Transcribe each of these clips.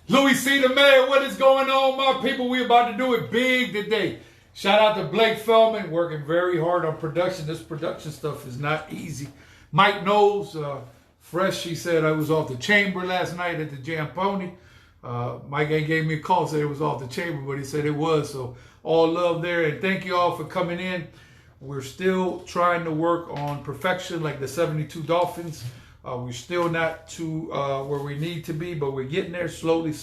Louie C. the Mayor, what is going on, my people? We about to do it big today. Shout out to Blake Feldman, working very hard on production. This production stuff is not easy. Mike Knowles, fresh, he said I was off the chamber last night at the Jam Pony. Mike gave me a call, said it was off the chamber, but he said it was. So all love there, and thank you all for coming in. We're still trying to work on perfection like the 72 Dolphins. We're still not to where we need to be, but we're getting there slowly.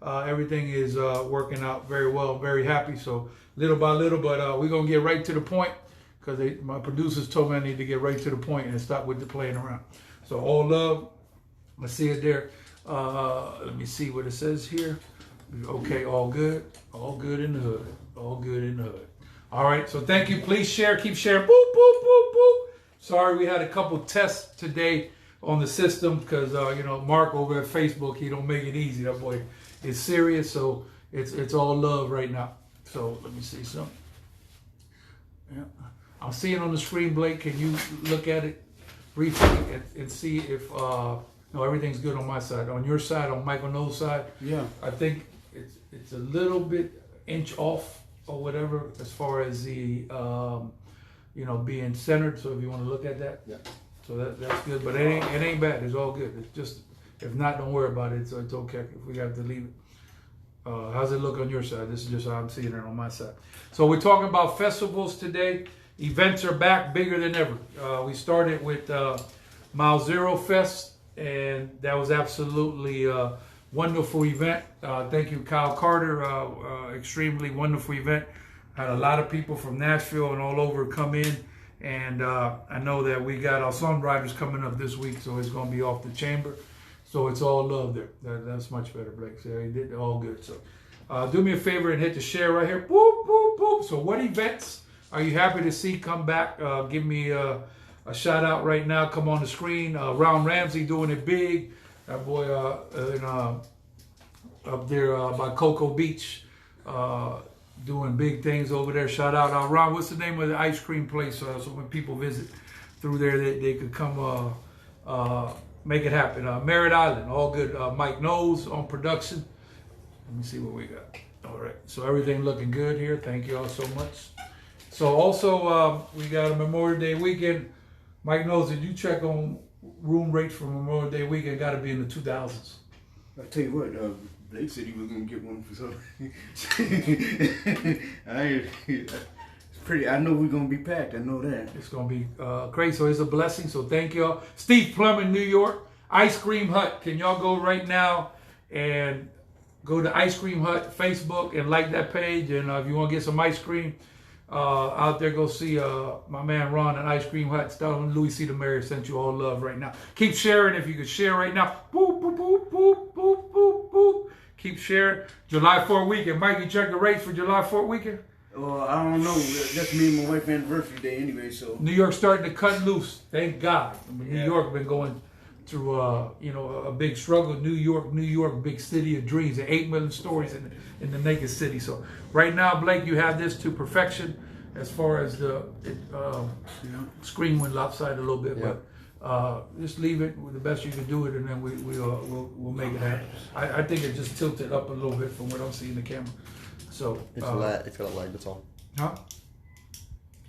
Everything is working out very well. I'm very happy. So little by little, but we're going to get right to the point because my producers told me I need to get right to the point and stop with the playing around. So all love. Let's see it there. Let me see what it says here. Okay, all good. All good in the hood. All good in the hood. All right, so thank you. Please share. Keep sharing. Boop, boop, boop, boop. Sorry, we had a couple tests today on the system because, Mark over at Facebook, he don't make it easy. That boy is serious, so it's all love right now. So let me see something. Yeah. I'll see it on the screen, Blake. Can you look at it briefly and see if everything's good on my side? On your side, on Michael Knowles' side? Yeah. I think it's a little bit inch off or whatever as far as the being centered. So if you want to look at that, yeah. So that's good. But it ain't bad. It's all good. It's just, if not, don't worry about it. So it's okay if we have to leave it. How's it look on your side? This is just how I'm seeing it on my side. So we're talking about festivals today. Events are back bigger than ever. We started with Mile Zero Fest, and that was absolutely a wonderful event. Thank you, Kyle Carter. Extremely wonderful event. Had a lot of people from Nashville and all over come in. And I know that we got our songwriters coming up this week, so it's going to be off the chamber. So it's all love there. That's much better, Blake. So he did all good. So do me a favor and hit the share right here. Boop, boop, boop. So what events are you happy to see come back? Give me a shout out right now. Come on the screen. Ron Ramsey doing it big. That boy up there by Cocoa Beach. Doing big things over there. Shout out, Ron. What's the name of the ice cream place? So when people visit through there, they could come make it happen. Merritt Island, all good. Mike Knowles on production. Let me see what we got. All right. So everything looking good here. Thank you all so much. So also we got a Memorial Day weekend. Mike Knowles, did you check on room rates for Memorial Day weekend? Got to be in the 2000s. I'll tell you what. Blake said he was gonna get one for something. It's pretty. I know we're gonna be packed. I know that. It's gonna be crazy. So it's a blessing. So thank y'all. Steve Plum in New York, Ice Cream Hut. Can y'all go right now and go to Ice Cream Hut Facebook and like that page? And if you want to get some ice cream out there, go see my man Ron at Ice Cream Hut. Starting Louie C. the Mayor sent you all love right now. Keep sharing if you could share right now. Boop boop boop boop boop boop boop. Keep sharing. July 4th weekend. Mike, you check the rates for July 4th weekend? I don't know. That's me and my wife's anniversary day anyway, so. New York starting to cut loose. Thank God. Yeah. New York been going through a big struggle. New York, big city of dreams. There are 8 million stories in the naked city. So right now, Blake, you have this to perfection as far as the screen went lopsided a little bit, yeah. but just leave it with the best you can do it, and then we'll make it happen. I think it just tilted up a little bit from what I'm seeing the camera. So it's a lag. It's got a lag. That's all. Huh?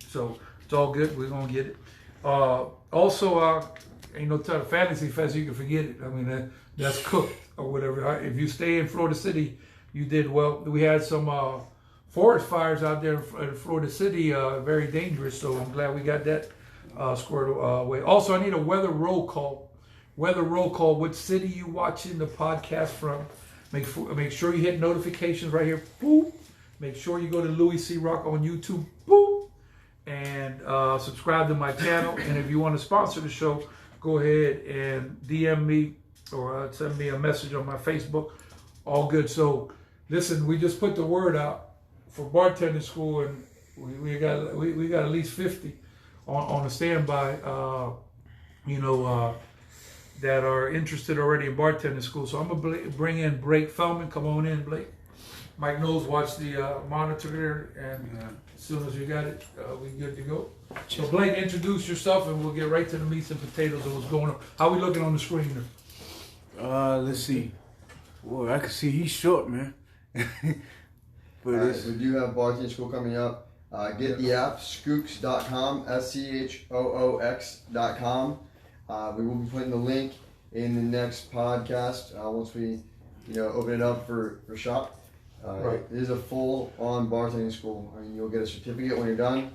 So it's all good. We're gonna get it. Also, ain't no time Fantasy Fest. You can forget it. I mean, that's cooked or whatever. If you stay in Florida City, you did well. We had some forest fires out there in Florida City. Very dangerous. So I'm glad we got that squared away. Also, I need a weather roll call. Weather roll call. What city you watching the podcast from? Make sure you hit notifications right here. Boop. Make sure you go to Louie C. Rock on YouTube. Boop. And subscribe to my channel. And if you want to sponsor the show, go ahead and DM me or send me a message on my Facebook. All good. So listen, we just put the word out for bartending school, and we got at least 50 on a standby. That are interested already in bartending school. So I'm gonna bring in Blake Feldman. Come on in, Blake. Mike Knowles, watch the monitor there, and as soon as you got it, we good to go. So Blake, introduce yourself, and we'll get right to the meats and potatoes of what's going on. How we looking on the screen there? Let's see. Boy, I can see he's short, man. But we do have bartending school coming up. Get the app, schoox.com, schoox.com. We will be putting the link in the next podcast once we, open it up for shop. Right. It is a full-on bartending school. I mean, you'll get a certificate when you're done.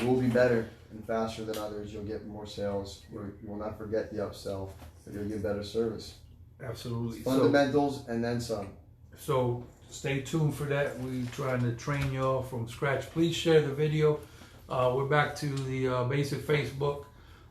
You will be better and faster than others. You'll get more sales. You will not forget the upsell, but you'll get better service. Absolutely. Fundamentals and then some. So stay tuned for that. We're trying to train y'all from scratch. Please share the video. We're back to the basic Facebook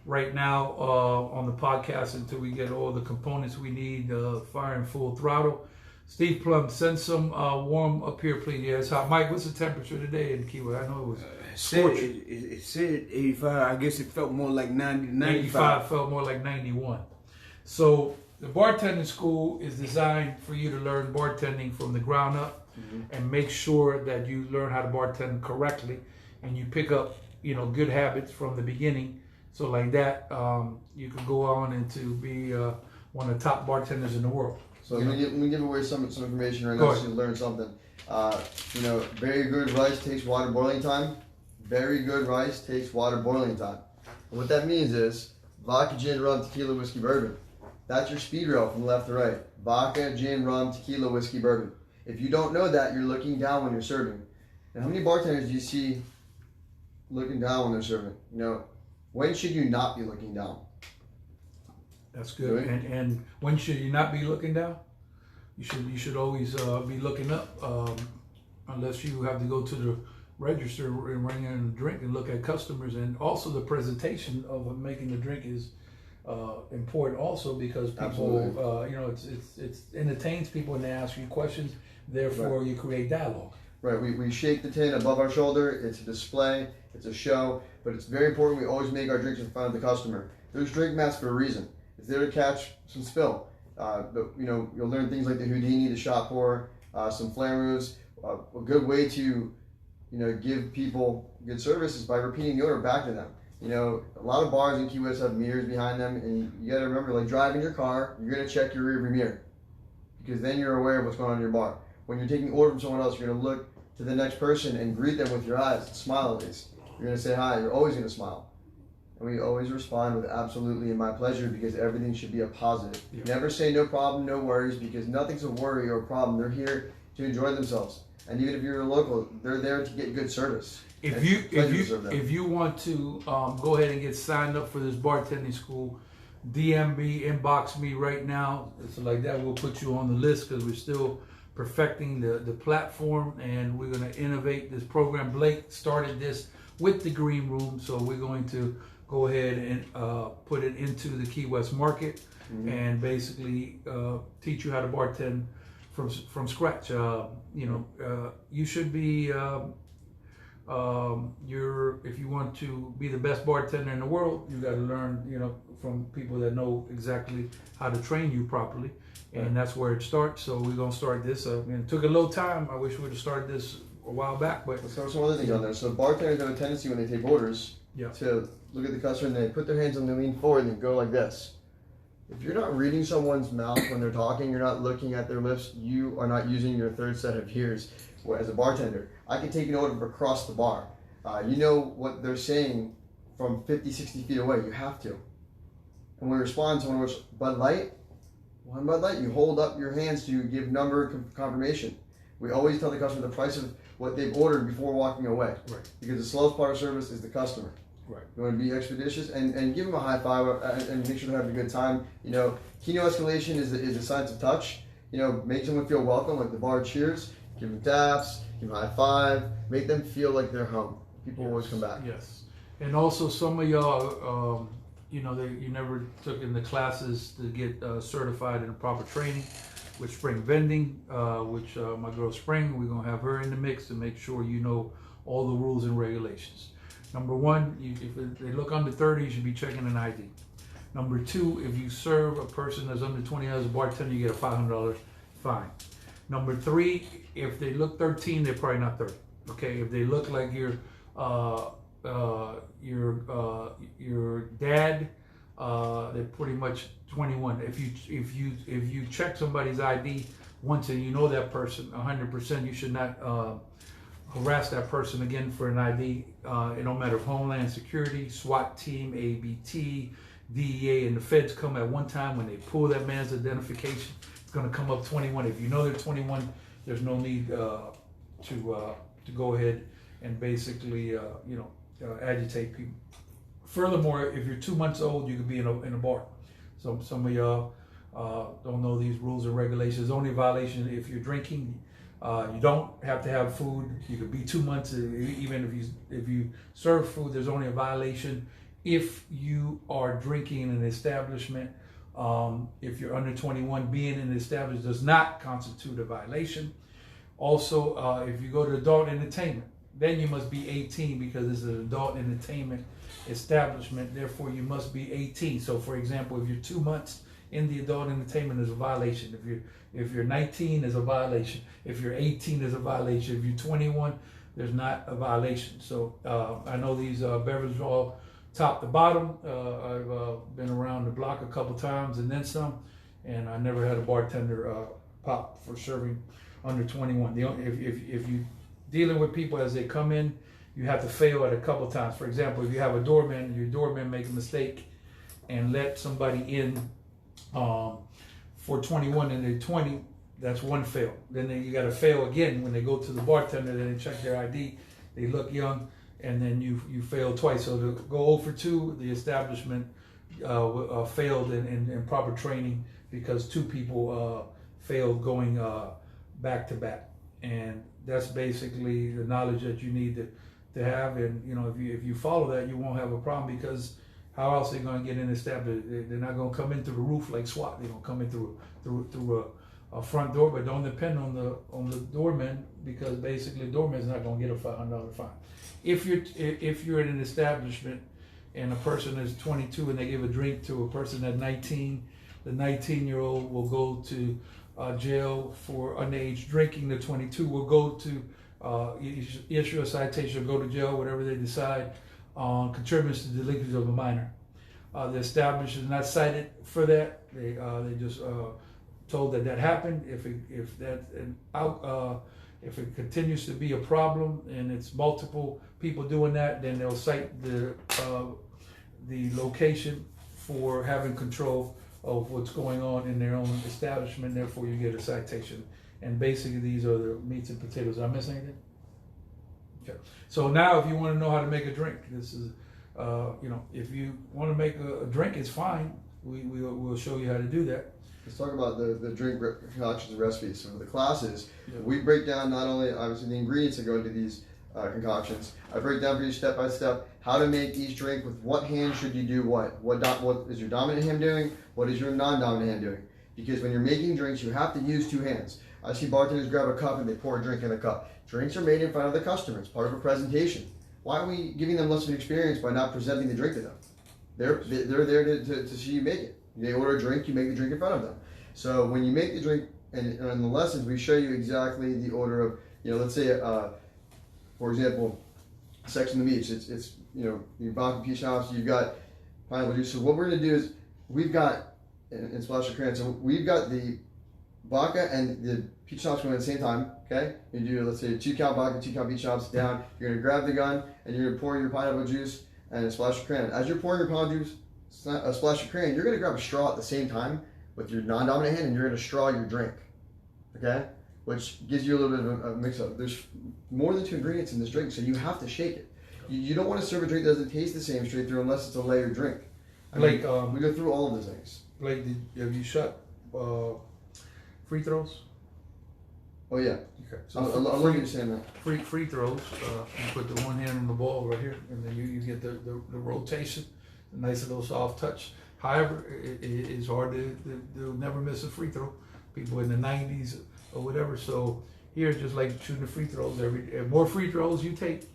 right now on the podcast until we get all the components we need firing full throttle. Steve Plum, send some warm up here, please. Yeah, it's hot. Mike, what's the temperature today in Key West? I know it was scorching. It said 85. I guess it felt more like 90, 95 felt more like 91. So the bartending school is designed for you to learn bartending from the ground up and make sure that you learn how to bartend correctly and you pick up, good habits from the beginning. So like that, you can go on and to be one of the top bartenders in the world. So let me give away some information right now so you learn something. Very good rice takes water boiling time. Very good rice takes water boiling time. And what that means is vodka, gin, rum, tequila, whiskey, bourbon. That's your speed rail from left to right. Vodka, gin, rum, tequila, whiskey, bourbon. If you don't know that, you're looking down when you're serving. And how many bartenders do you see looking down when they're serving? When should you not be looking down? That's good. Right. And when should you not be looking down? You should always be looking up, unless you have to go to the register and bring in a drink and look at customers. And also the presentation of making the drink is important also because people, it entertains people and they ask you questions. Therefore, you create dialogue. Right. We shake the tin above our shoulder. It's a display. It's a show. But it's very important we always make our drinks in front of the customer. There's drink mats for a reason. It's there to catch some spill. You'll learn things like the Houdini, the shot pour, some flare moves. A good way to, give people good service is by repeating the order back to them. A lot of bars in Key West have mirrors behind them, and you got to remember, like driving your car, you're going to check your rearview mirror because then you're aware of what's going on in your bar. When you're taking order from someone else, you're going to look to the next person and greet them with your eyes, smile at least. You're going to say hi. You're always going to smile. And we always respond with absolutely and my pleasure because everything should be a positive. Yeah. Never say no problem, no worries because nothing's a worry or a problem. They're here to enjoy themselves. And even if you're a local, they're there to get good service. If you want to go ahead and get signed up for this bartending school, DM me, inbox me right now. It's like that. We'll put you on the list because we're still perfecting the platform and we're going to innovate this program. Blake started this with the Green Room, so we're going to go ahead and put it into the Key West market and basically teach you how to bartend from scratch. You should be if you want to be the best bartender in the world, you got to learn from people that know exactly how to train you properly, and that's where it starts. So we're gonna start this. It took a little time. I wish we would have started this a while back, but let's throw some other things on there. So bartenders have a tendency when they take orders to look at the customer and they put their hands on the lean forward and go like this. If you're not reading someone's mouth when they're talking, you're not looking at their lips, you are not using your third set of ears. As a bartender, I can take an order from across the bar. You know what they're saying from 50, 60 feet away. You have to. And when we respond to someone with Bud Light, one Bud Light, you hold up your hands to give number confirmation. We always tell the customer the price of what they've ordered before walking away. Right. Because the slowest part of service is the customer. Right. You want to be expeditious and give them a high five and make sure they're having a good time. Keynote escalation is a science of touch. Make someone feel welcome, like the bar cheers. Give them taps, give them a high five, make them feel like they're home. People always come back. Yes. And also some of y'all, you never took in the classes to get certified in proper training with spring vending, which my girl Spring, we're going to have her in the mix to make sure you know all the rules and regulations. Number one, if they look under 30, you should be checking an ID. Number two, if you serve a person that's under 20 as a bartender, you get a $500 fine. Number three, if they look 13, they're probably not 30. Okay, if they look like your dad they're pretty much 21. If you check somebody's ID once and you know that person 100%, you should not harass that person again for an ID. It don't matter if Homeland Security, SWAT team, ABT, DEA, and the feds come at one time. When they pull that man's identification, it's going to come up 21. If you know they're 21, there's no need to go ahead and basically agitate people. Furthermore, if you're 2 months old, you could be in a bar. So some of y'all don't know these rules and regulations. Only violation if you're drinking. You don't have to have food. You could be 2 months. Even if you serve food, there's only a violation if you are drinking in an establishment. If you're under 21, being in an establishment does not constitute a violation. Also, if you go to adult entertainment, then you must be 18 because it's an adult entertainment establishment. Therefore, you must be 18. So, for example, if you're 2 months in the adult entertainment, there's a violation. If you're 19, there's a violation. If you're 18, there's a violation. If you're 21, there's not a violation. So I know these beverages are all top to bottom. I've been around the block a couple times and then some, and I never had a bartender pop for serving under 21. If you dealing with people as they come in, you have to fail at a couple times. For example, if you have a doorman, your doorman make a mistake and let somebody in for 21 and they're 20, that's one fail. Then you got to fail again when they go to the bartender. Then they check their ID, they look young, and then you fail twice. So to go 0 for 2, the establishment failed in proper training because 2 people failed going back to back, and that's basically the knowledge that you need to have. And if you follow that, you won't have a problem, because how else are they going to get in established? They're not going to come in through the roof like SWAT. They're going to come in through a front door, but don't depend on the doorman, because basically the doorman's not going to get a $500 fine. If you're in an establishment and a person is 22 and they give a drink to a person at 19, the 19-year-old will go to jail for underage drinking. The 22 will go to issue a citation, go to jail, whatever they decide, on contributing to the delinquency of a minor. The establishment is not cited for that. They just told that happened. If it continues to be a problem and it's multiple people doing that, then they'll cite the location for having control of what's going on in their own establishment. Therefore, you get a citation. And basically, these are the meats and potatoes. Did I miss anything? Okay. So now, if you want to know how to make a drink, this is, if you want to make a drink, it's fine. We'll show you how to do that. Let's talk about the drink concoctions and recipes. So for the classes, we break down not only obviously the ingredients that go into these concoctions. I break down for you step by step how to make each drink, with what hand should you do what is your dominant hand doing, what is your non-dominant hand doing. Because when you're making drinks, you have to use 2 hands. I see bartenders grab a cup and they pour a drink in a cup. Drinks are made in front of the customer. It's part of a presentation. Why are we giving them less of an experience by not presenting the drink to them? They're there to see you make it. They order a drink, you make the drink in front of them. So when you make the drink, and in the lessons, we show you exactly the order of, let's say, for example, section of the meats. It's your vodka peach schnapps, you've got pineapple juice. So what we're going to do is, we've got, in Splash of Cran, so we've got the vodka and the peach schnapps going at the same time, okay? You do, let's say, 2 count vodka, 2 count peach schnapps down. You're going to grab the gun, and you're going to pour your pineapple juice and a splash of cran. As you're pouring your pineapple juice, a splash of cran, you're going to grab a straw at the same time with your non-dominant hand, and you're going to straw your drink, okay? Which gives you a little bit of a mix-up. There's more than 2 ingredients in this drink, so you have to shake it. You don't want to serve a drink that doesn't taste the same straight through unless it's a layered drink. We go through all of those things. Blake, have you shot free throws? Oh yeah. Okay. So I love you saying that. Free throws. You put the one hand on the ball right here, and then you get the rotation, a nice little soft touch. However, it's hard to never miss a free throw. People in the 90s or whatever. So here, just like shooting the free throws, the more free throws you take,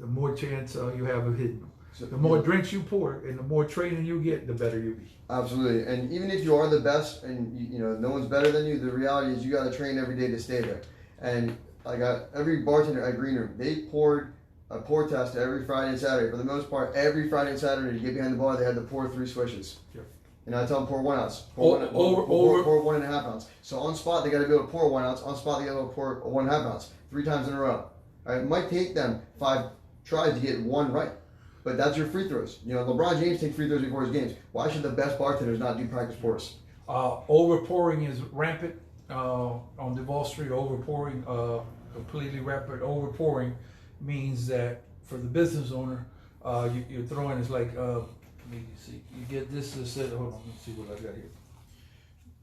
the more chance you have of hitting them. So the more drinks you pour and the more training you get, the better you be. Absolutely. And even if you are the best and no one's better than you, the reality is you got to train every day to stay there. And I got every bartender at Green Room, they poured a pour test every Friday and Saturday. For the most part, every Friday and Saturday to get behind the bar, they had to pour 3 swishes. Yeah. And I tell them pour 1 ounce. Over. Pour 1.5 ounce. So on spot, they got to be able to pour 1 ounce. On spot, they got to be able to pour 1.5 ounce 3 times in a row. It might take them 5 tries to get 1 right. But that's your free throws. You know, LeBron James takes free throws before his games. Why should the best bartenders not do practice pours? Over pouring is rampant on Duval Street. Over pouring, completely rampant. Over pouring means that for the business owner, you're throwing is like, let me see, you get this. Hold on, let me see what I got here.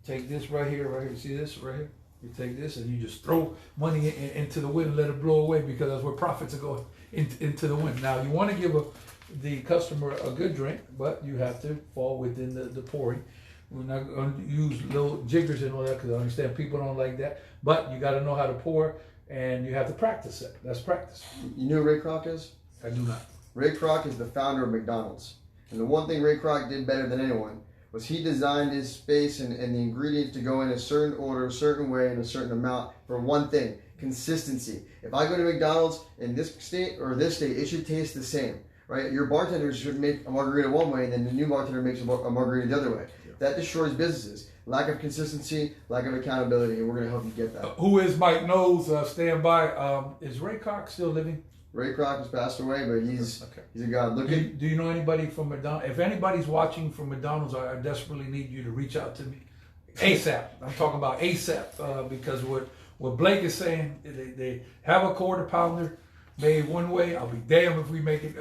Take this right here. See this right here? You take this and you just throw money into the wind and let it blow away, because that's where profits are going into the wind. Now you want to give the customer a good drink, but you have to fall within the pouring. We're not going to use little jiggers and all that, because I understand people don't like that. But you got to know how to pour, and you have to practice it. That's practice. You know who Ray Kroc is? I do not. Ray Kroc is the founder of McDonald's. And the one thing Ray Kroc did better than anyone was he designed his space and the ingredients to go in a certain order, a certain way, and a certain amount for one thing: consistency. If I go to McDonald's in this state or this state, it should taste the same, right? Your bartenders should make a margarita one way, and then the new bartender makes a margarita the other way. Yeah. That destroys businesses. Lack of consistency, lack of accountability, and we're going to help you get that. Who is Mike Knowles? Stand by. Is Ray Kroc still living? Ray Kroc has passed away, but he's a god. Do you know anybody from McDonald's? If anybody's watching from McDonald's, I desperately need you to reach out to me ASAP. I'm talking about ASAP, because what Blake is saying, they have a quarter pounder made one way. I'll be damned if we make it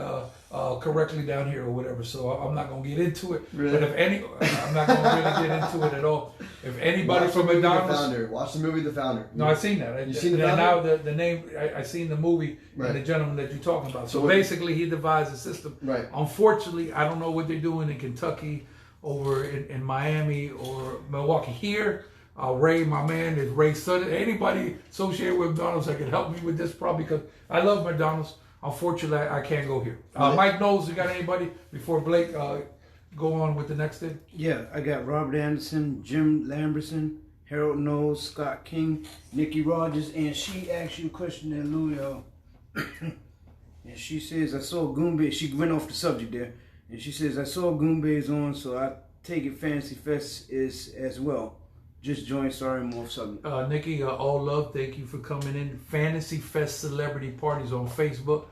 correctly down here or whatever. So I'm not gonna get into it. Really? But I'm not gonna really get into it at all. If anybody from McDonald's, watch the movie The Founder. No, I've seen that. You seen The Founder? Now the name, I seen the movie and the gentleman that you're talking about. So basically, he devised a system. Right. Unfortunately, I don't know what they're doing in Kentucky, over in Miami or Milwaukee. Here, Ray, my man, is Ray Sutton. Anybody associated with McDonald's that can help me with this problem, because I love McDonald's. Unfortunately, I can't go here. Mike Knowles, you got anybody before Blake go on with the next thing? Yeah, I got Robert Anderson, Jim Lamberson, Harold Knowles, Scott King, Nikki Rogers, and she asked you a question there, Louie. And she says, I saw Goombay. She went off the subject there. And she says, I saw Goombay's on, so I take it Fantasy Fest is as well. Just join, sorry, more something. Nikki, all love. Thank you for coming in. Fantasy Fest celebrity parties on Facebook.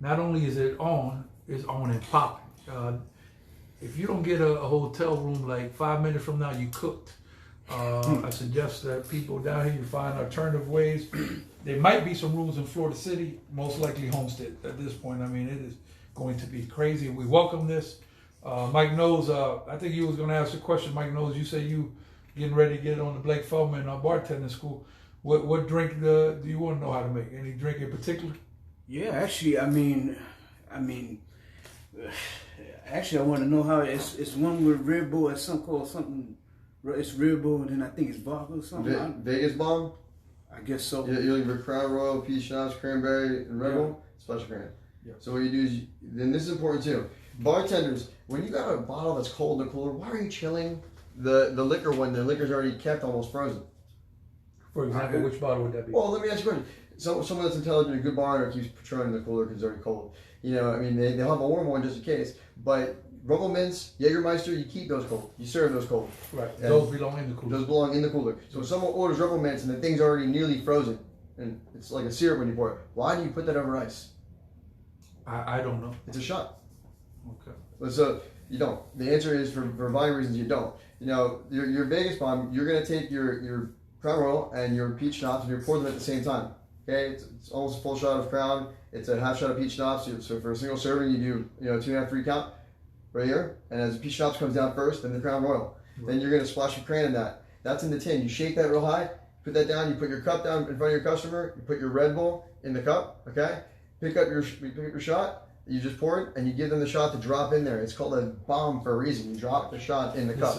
Not only is it on, it's on and popping. If you don't get a hotel room like 5 minutes from now, you cooked. I suggest that people down here, you find alternative ways. There might be some rooms in Florida City, most likely Homestead at this point. I mean, it is going to be crazy. We welcome this. Mike Knowles, I think you was going to ask a question. Mike Knowles, you say you getting ready to get on the Blake Feldman bartending school. What drink do you want to know how to make? Any drink in particular? Yeah, actually, I mean, actually, I want to know how it's one with Red Bull. It's something. It's Red Bull, and then I think it's vodka or something. Vegas bomb. I guess so. You leave your Crown Royal, peach schnapps, cranberry, and Red Bull, special cran. Yeah. So what you do is, then this is important too. Bartenders, when you got a bottle that's cold in the cooler, why are you chilling the liquor when the liquor's already kept almost frozen? For example, which bottle would that be? Well, let me ask you a question. Someone that's intelligent, a good bartender keeps Patron in the cooler because it's already cold. You know, I mean, they'll have a warm one just in case. But Rumble Mints, Jägermeister, you keep those cold. You serve those cold. Right. And those belong in the cooler. Those belong in the cooler. So if someone orders Rumble Mints and the thing's already nearly frozen, and it's like a syrup when you pour it, why do you put that over ice? I don't know. It's a shot. Okay. So you don't. The answer is for buying reasons you don't. You know, your Vegas bomb, you're going to take your Crown Royal and your peach schnapps and you pour them at the same time. Okay, it's almost a full shot of Crown. It's a half shot of peach schnapps. So for a single serving, you do 2.5, 3 count right here. And as the peach schnapps comes down first, then the Crown Royal. Right. Then you're going to splash your cran in that. That's in the tin. You shake that real high. Put that down. You put your cup down in front of your customer. You put your Red Bull in the cup. Okay. Pick up your shot. You just pour it and you give them the shot to drop in there. It's called a bomb for a reason. You drop the shot in the cup.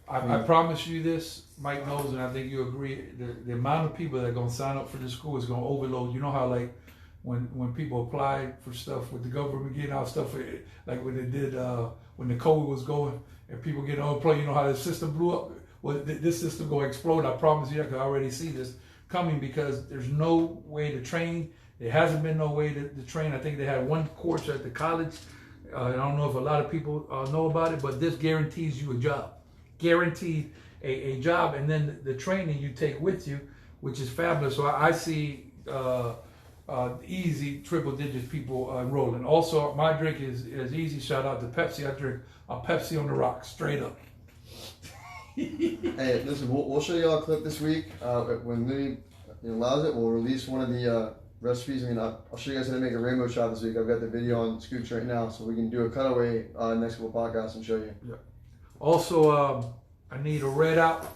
I promise you this, Mike knows, and I think you agree, the amount of people that are going to sign up for this school is going to overload. You know how, like, when people apply for stuff with the government, getting out stuff, like when they did, when the COVID was going, and people getting unemployed, you know how the system blew up? Well, this system going to explode. I promise you, I can already see this coming because there's no way to train There hasn't been no way to train. I think they had one course at the college. I don't know if a lot of people know about it, but this guarantees you a job. Guaranteed a job, and then the training you take with you, which is fabulous. So I see easy triple digits people enrolling. Also, my drink is easy. Shout out to Pepsi. I drink a Pepsi on the rocks, straight up. Hey, listen, we'll show you all a clip this week. When Louie allows it, we'll release one of the recipes. I mean, I'll show you guys how to make a rainbow shot this week. I've got the video on Scoops right now, so we can do a cutaway next couple podcasts and show you. Yeah. Also, I need a red out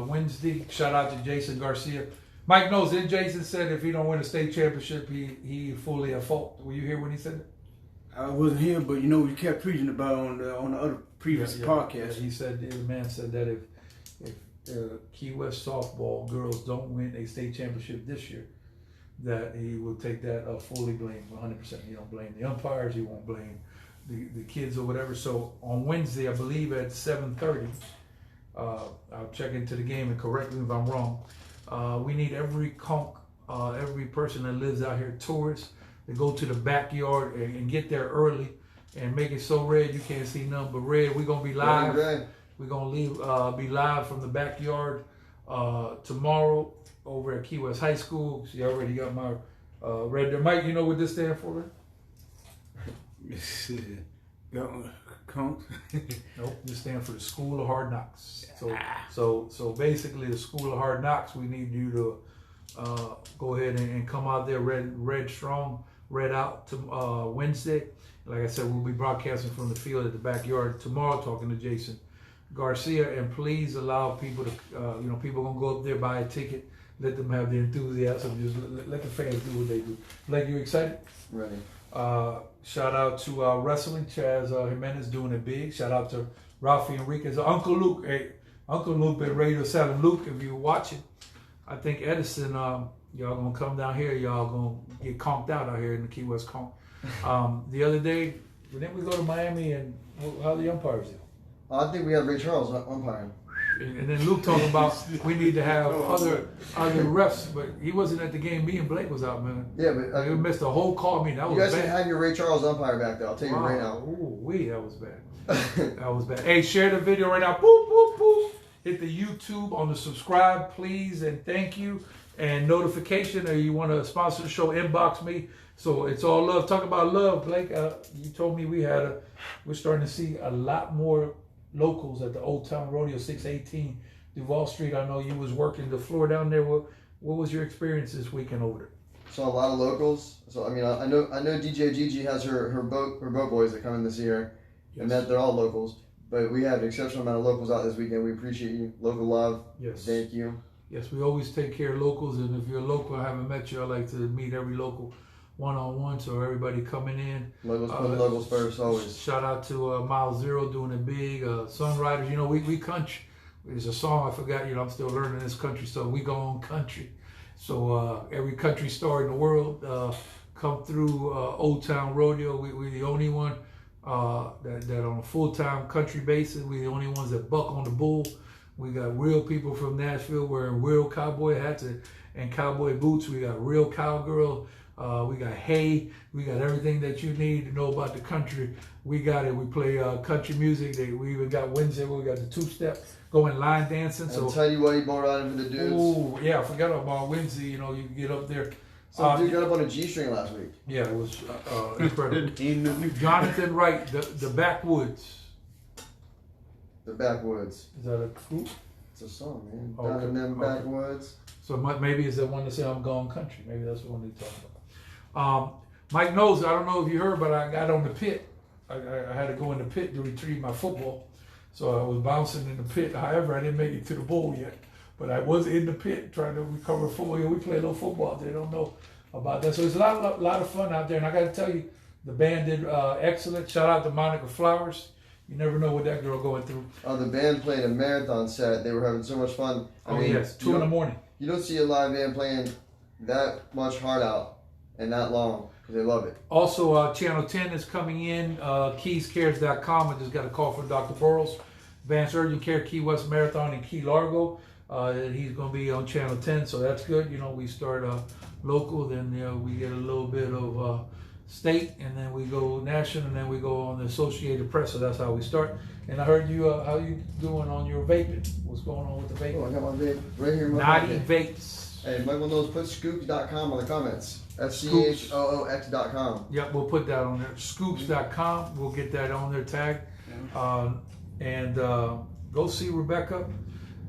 Wednesday. Shout out to Jason Garcia. Mike knows it. Jason said if he don't win a state championship, he fully at fault. Were you here when he said it? I wasn't here, but you know we kept preaching about on the other previous podcast. He said the man said that if Key West softball girls don't win a state championship this year, that he will take that fully blame 100%. He don't blame the umpires. He won't blame the kids or whatever. So on Wednesday, I believe at 7:30, I'll check into the game and correct me if I'm wrong. We need every every person that lives out here, tourists, to go to the backyard and get there early and make it so red you can't see nothing but red. We're gonna be live. We're gonna be live from the backyard tomorrow over at Key West High School. See, I already got my red there. Mike, you know what this stands for? Nope, this stands for the School of Hard Knocks. So basically, the School of Hard Knocks. We need you to go ahead and come out there red strong, red out to Wednesday. Like I said, we'll be broadcasting from the field at the backyard tomorrow, talking to Jason Garcia. And please allow people to, people gonna go up there, buy a ticket, let them have the enthusiasm. Just let the fans do what they do. Blake, you excited? Ready. Shout out to wrestling. Chaz Jimenez doing it big. Shout out to Ralphie Enriquez. Uncle Luke. Hey, Uncle Luke been radio selling. Luke, if you're watching, I think Edison, y'all gonna come down here. Y'all gonna get conked out here in the Key West conk. The other day, didn't we go to Miami and how the umpires do? I think we have Ray Charles umpiring. And then Luke talking about we need to have other refs, but he wasn't at the game. Me and Blake was out, man. Yeah, but we missed a whole call meeting. That was you guys bad. can have your Ray Charles umpire back there. I'll tell you right now. Ooh, that was bad. That was bad. Hey, share the video right now. Boop, boop, boop. Hit the YouTube on the subscribe, please, and thank you. And notification, or you want to sponsor the show, inbox me. So it's all love. Talk about love, Blake. You told me we're starting to see a lot more locals at the Old Town Rodeo, 618 Duval Street. I know you was working the floor down there. What was your experience this weekend over there? Saw a lot of locals. So I mean, I know DJ Gigi has her boat boys that come in this year, yes. And that they're all locals. But we have an exceptional amount of locals out this weekend. We appreciate you, local love. Yes, thank you. Yes, we always take care of locals, and if you're a local, I haven't met you, I like to meet every local one-on-one, so everybody coming in. Locals put locals first, always. Shout out to Mile Zero doing it big. Songwriters, we country. There's a song I forgot. I'm still learning this country, so we go on country. So every country star in the world come through Old Town Rodeo. We're the only one that on a full-time country basis. We're the only ones that buck on the bull. We got real people from Nashville wearing real cowboy hats and cowboy boots. We got real cowgirl. We got hay. We got everything that you need to know about the country. We got it. We play country music. We even got Wednesday where we got the two-step going line dancing. So Tidy Whitey boat riding for the dudes. Oh yeah, I forgot about Wednesday. You can get up there. Some dude got up on a G-string last week. Yeah, it was incredible. Jonathan Wright, the Backwoods. The Backwoods. Is that a group? It's a song, man. Okay. Down in them backwoods. So maybe it's the one that said I'm going country. Maybe that's the one they talking about. Mike Knowles, I don't know if you heard, but I got on the pit. I had to go in the pit to retrieve my football. So I was bouncing in the pit. However, I didn't make it to the bowl yet. But I was in the pit trying to recover football. We play a little football. They don't know about that. So it's a lot of fun out there. And I got to tell you, the band did excellent. Shout out to Monica Flowers. You never know what that girl going through. Oh, the band played a marathon set. They were having so much fun. I mean, yes, 2 in the morning. You don't see a live band playing that much heart out and that long because they love it. Also, Channel 10 is coming in, keyscares.com. I just got a call from Dr. Burrows, Advanced Urgent Care Key West Marathon in Key Largo. He's going to be on Channel 10, so that's good. You know, we start local, then we get a little bit of state, and then we go national, and then we go on the Associated Press. So that's how we start. And I heard you, how you doing on your vaping? What's going on with the vaping? Oh, I got my vape right here in my Naughty pocket. Vapes. Hey, Michael Knowles, put scoops.com on the comments. SCHOOX.com. Yep, we'll put that on there. Scoops.com. We'll get that on there tagged. And go see Rebecca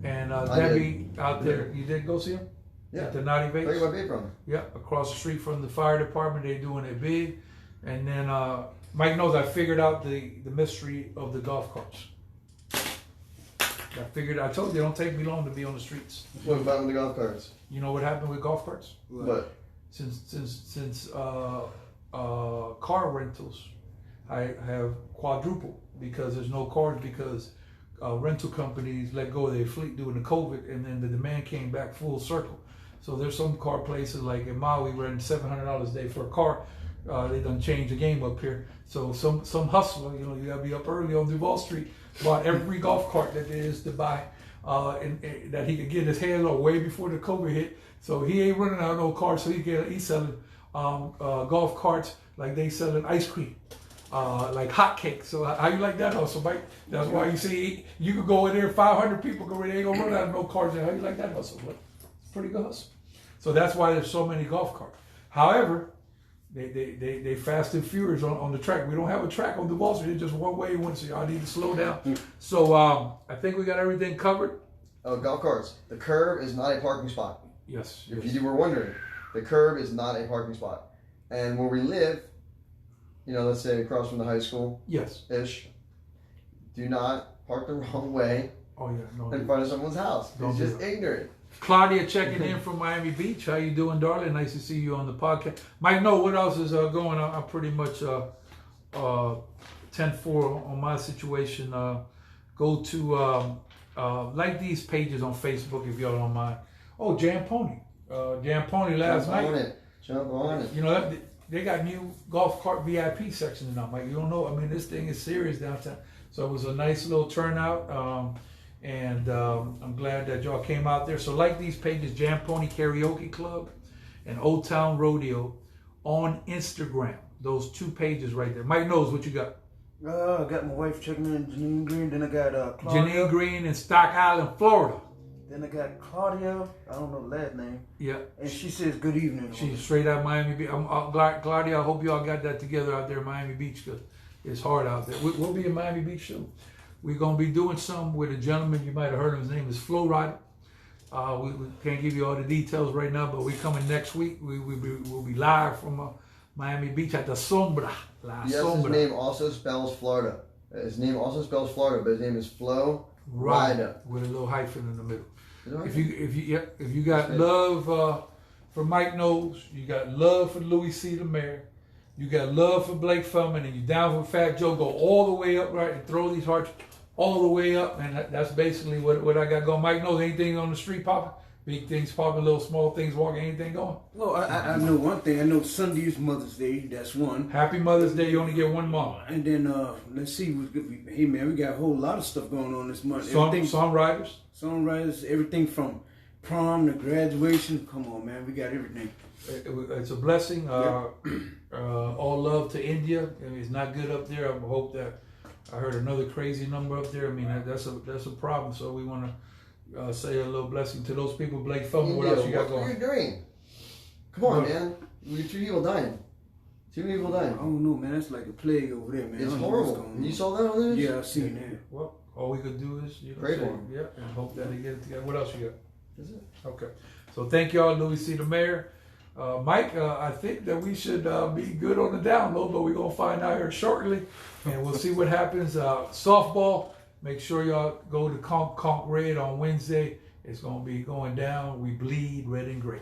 and Debbie out there. You did go see them? Yeah. At the Naughty Vapes? Where you got my vape from? Yep, across the street from the fire department. They're doing it big. And then Mike knows I figured out the mystery of the golf carts. I told you, it don't take me long to be on the streets. What about the golf carts? You know what happened with golf carts? What? Since car rentals, I have quadrupled because there's no cars because rental companies let go of their fleet during the COVID, and then the demand came back full circle. So there's some car places like in Maui renting $700 a day for a car. They done changed the game up here. So some hustler, you know, you gotta be up early on Duval Street, bought every golf cart that there is to buy, and that he could get his hands on way before the COVID hit. So he ain't running out of no cars. So he's selling golf carts like they selling ice cream, like hotcakes. So how you like that hustle, Mike? That's why you see you could go in there, 500 people go in there, ain't gonna run out of no cars. How you like that hustle? It's a pretty good hustle. So that's why there's so many golf carts. However, they fast and furious on the track. We don't have a track on Duval Street. It's just one way. So y'all need to slow down. So I think we got everything covered. Oh, golf carts. The curb is not a parking spot. Yes. If you were wondering, the curb is not a parking spot. And where we live, you know, let's say across from the high school, yes, ish, do not park the wrong way in front of someone's house. It's just ignorant. Claudia checking in from Miami Beach. How you doing, darling? Nice to see you on the podcast. Mike, know what else is going on? I'm pretty much 10-4 on my situation. Go to like these pages on Facebook if y'all don't mind. Oh, Jam Pony. Jam Pony last night. Jump on it. You know, they got new golf cart VIP section now, Mike. You don't know. I mean, this thing is serious downtown. So it was a nice little turnout. And I'm glad that y'all came out there. So like these pages, Jam Pony Karaoke Club and Old Town Rodeo on Instagram. Those two pages right there. Mike knows what you got. I got my wife checking in, Janine Green. Then I got Claudia. Janine Green in Stock Island, Florida. Then I got Claudia. I don't know the last name. Yeah. And she says good evening. She's straight out Miami Beach. Claudia, I hope y'all got that together out there in Miami Beach because it's hard out there. We'll be in Miami Beach soon. We're going to be doing something with a gentleman. You might have heard of his name is Flow Rider. We can't give you all the details right now, but we're coming next week. We'll be live from Miami Beach at the Sombra. Yes, his name also spells Florida. His name also spells Florida, but his name is Flow Rider. With a little hyphen in the middle. If you got love for Mike Knowles, you got love for Louie C. the Mayor, you got love for Blake Feldman, and you down for Fat Joe, go all the way up, right, and throw these hearts all the way up, and that's basically what I got going. Mike knows anything on the street popping, big things popping, little small things walking, anything going. Well, I know one thing. I know Sunday is Mother's Day. That's one. Happy Mother's Day. You only get one mom. And then let's see. Hey man, we got a whole lot of stuff going on this month. Songwriters, everything from prom to graduation. Come on, man, we got everything. It's a blessing. All love to India. I mean, it's not good up there. I hope that. I heard another crazy number up there. I mean, that's a problem. So we want to say a little blessing to those people. Blake Feldman, what else you got going? What are you doing? Come on, man. We two people dying. Two people dying. I don't know, man. That's like a plague over there, man. It's horrible. You saw that on the news? Yeah, I've seen that. Well, all we could do is pray for him. Yeah, and hope that they get it together. What else you got? That's it. Okay. So thank y'all, Louie C. the Mayor. Mike, I think that we should be good on the download, but we're going to find out here shortly, and we'll see what happens. Softball, make sure y'all go to Conk Red on Wednesday. It's going to be going down. We bleed red and gray.